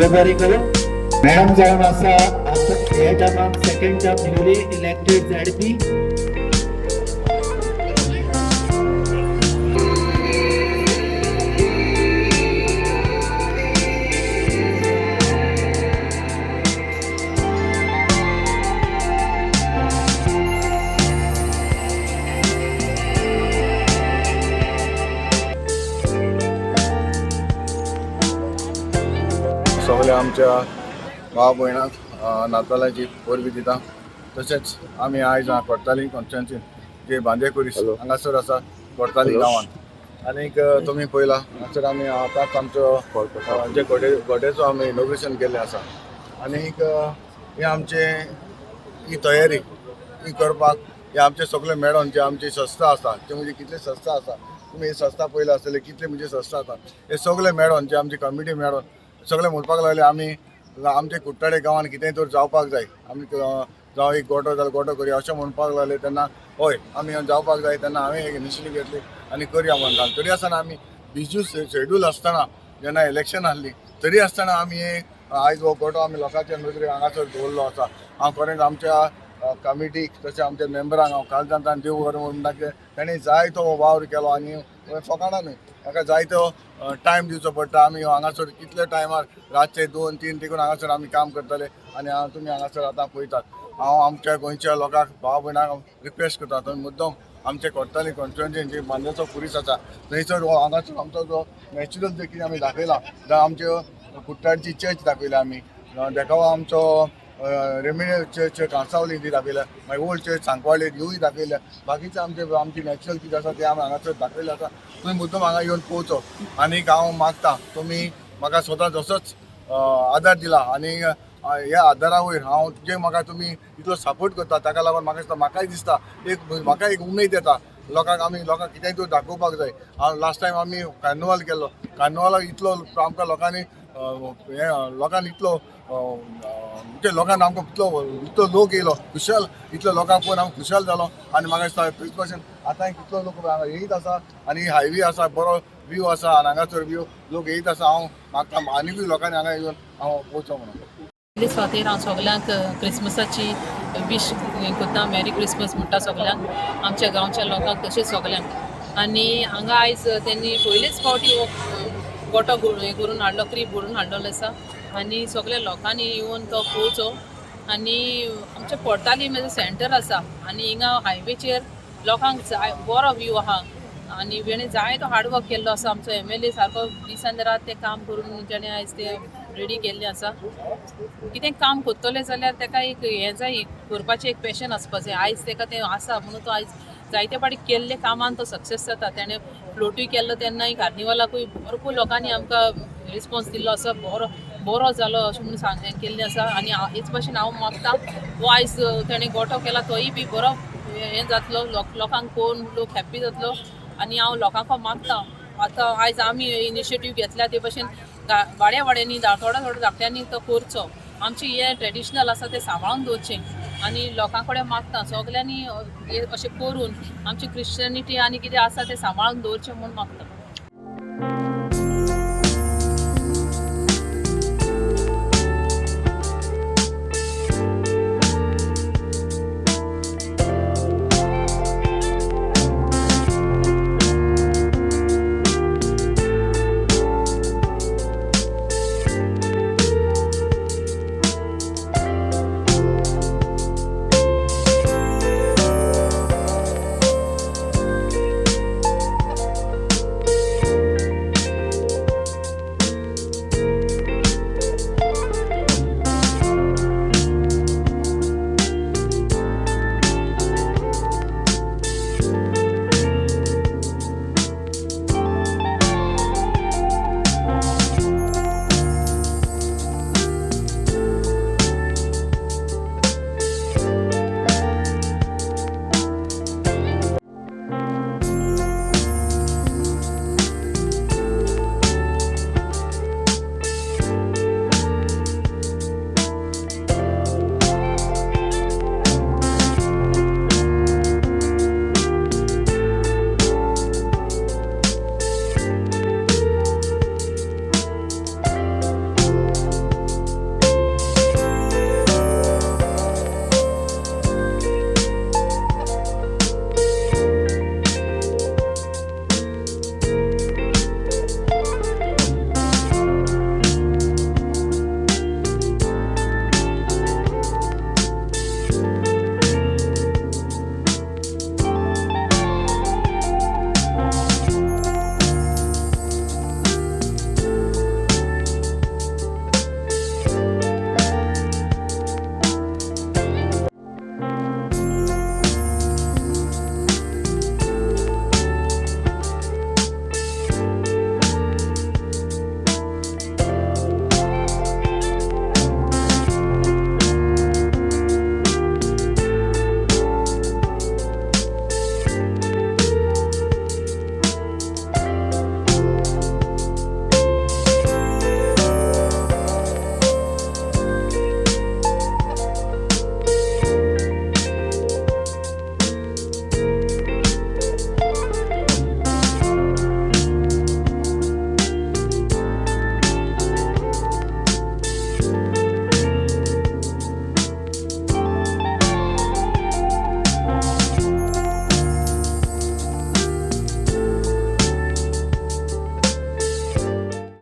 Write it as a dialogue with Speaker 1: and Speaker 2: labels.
Speaker 1: उमेदवारी करून मॅडम जाऊन असा ह्या टायमाक second term newly elected ZP
Speaker 2: सगळे आमच्या भाव भयणाक नातालाची परबी दिता। तशेंच आमी आयज कोर्ताली कॉन्स्टिट्युएन्सीन जे बांदेकुरीस हांगासर आसा कोर्ताली गांवांत आनीक तुमी पळयला हांगासर आमी आतांच आमचो जे गोडेचो आमी इनॉग्रेशन केल्लें आसा आनीक हे आमचे ही तयारी ही करपाक हे आमचे सगळे मेळोन जे आमची संस्था आसा ते म्हणजे कितले संस्था आसा तुमी ही संस्था पळयला आसतले कितले म्हणजे संस्था आसा हे सगळे मेळोन जे आमची कमिटी मेळोन सगळे म्हणपाक लागले आमी आमचे कुट्टाडे गांवांत कितेंय तर जावपाक जाय आमी जावं एक गोठो जाल्यार गोठो करया अशें म्हणपाक लागले तेन्ना हय आमी जावपाक जाय तेन्ना हांवें एक इनिशिएटीव घेतली आनी करया म्हणटा तरी आसतना आमी बिजी शेड्यूल आसतना जेन्ना इलेक्शन आसली तरी आसतना आमी आयज हो गोठो आमी लोकांच्या नदरेक हांगासर दवरलो आसा। हांव खरेंच आमच्या कमिटीक तशें आमच्या मेंबरांक हांव कालजांतान देव बरें म्हणटा ताणें जाय तो वावर केलो आनी फकाणां न्हय ताका जाय तो टायम दिवचो पडटा। आमी हांगासर कितले टायमार रातचे 2-3 देखून हांगासर आमी काम करतले आनी तुमी हांगासर आतां पळयतात। हांव आमच्या गोंयच्या लोकांक भाव भयणांक रिक्वेस्ट करता तुमी मुद्दम आमचे कोर्ताली कॉन्स्टिट्युएन्सीन जे बांद्याचो पुरीस आसा थंयसर हांगासर आमचो जो नॅचरल जे कितें आमी दाखयला जावं आमच्यो कुट्टाडची चर्च दाखयला आमी देखावो आमचो रेमिनियल चर्च कांसावली ती दाखयल्या मागीर ओल्ड चर्च सांकवाळे ह्योय दाखयल्या बाकीचे आमची नॅचरल कितें आसा ते आमी हांगासर दाखयलें आसा। तुमी मुद्दम हांगा येवन पळोवचो आनीक हांव मागता तुमी म्हाका स्वता जसोच आदार दिला आनी ह्या आदारा वयर हांव जे म्हाका तुमी इतलो सपोर्ट करता ताका लागून म्हाकाय दिसता म्हाका एक उमेद येता लोकांक कितेंय तर दाखोवपाक जाय। हांव लास्ट टायम आमी कार्निवाल केल्लो कार्निवालाक इतलो आमकां लोकांनी इतलो म्हणजे लोकांक आमकां इतलो लोक येयलो खुशाल इतलो लोकांक पळोवन हांव खुशाल जालो आनी म्हाका दिसता तेच भशेन आतां कितलो लोक हांगा येयत आसा आनी हायवे आसा बरो व्यू आसा आनी हांगासर व्यू लोक येयत आसा। हांव म्हाका आनीकूय लोकांनी हांगा येवन हांव पळोवचो म्हणून
Speaker 3: फावटीर हांव सगळ्यांक क्रिसमसाची विश करता मॅरी क्रिसमस म्हणटा सगळ्यांक आमच्या गांवच्या लोकांक तशेंच सगळ्यांक आनी हांगा आयज तेणी पयलेच फावटी गोठो करून हाडलो क्रीब भरून हाडलेलो आसा आनी सगळ्या लोकांनी येवन तो पळोवचो आनी आमच्या कोर्ताली म्हजो सेंटर आसा आनी हिंगा हायवेचेर लोकांक बरो व्यू आहा आनी तेणें जाय तो हार्डवर्क केल्लो आसा। आमचो MLA सारको दिसान रात तें काम करून तेणें आयज तें रेडी केल्लें आसा। कितें काम करतलें जाल्यार ताका एक हें जाय करपाचें एक पॅशन आसपा जाय आयज ताका तें आसा म्हणून तो आयज जायते फावटी केल्ले कामान तो सक्सेस जाता। तेणें फ्लोटूय केल्लो तेन्ना कार्निवालाकूय भरपूर लोकांनी आमकां रिस्पॉन्स दिल्लो आसा बरो जालो अशें म्हणून केल्लें आसा आनी हेच भशेन हांव मागता हो आयज तेणें गोठो केला तोय बी बरो हें जातलो लोकांक पळोवन लोक हॅप्पी जातलो आनी हांव लोकांक मागता आतां आयज आमी इनिशिएटीव घेतल्या ते भशेन वाड्यांनी थोड्या धाकट्यांनी तो करचो आमचे हे ट्रेडिशनल आसा ते सांबाळून दवरचें आनी लोकां कडेन मागता सगल्यांनी अशें करून आमची क्रिश्चनिटी आनी कितें आसा तें सांबाळून दवरचें म्हूण मागता।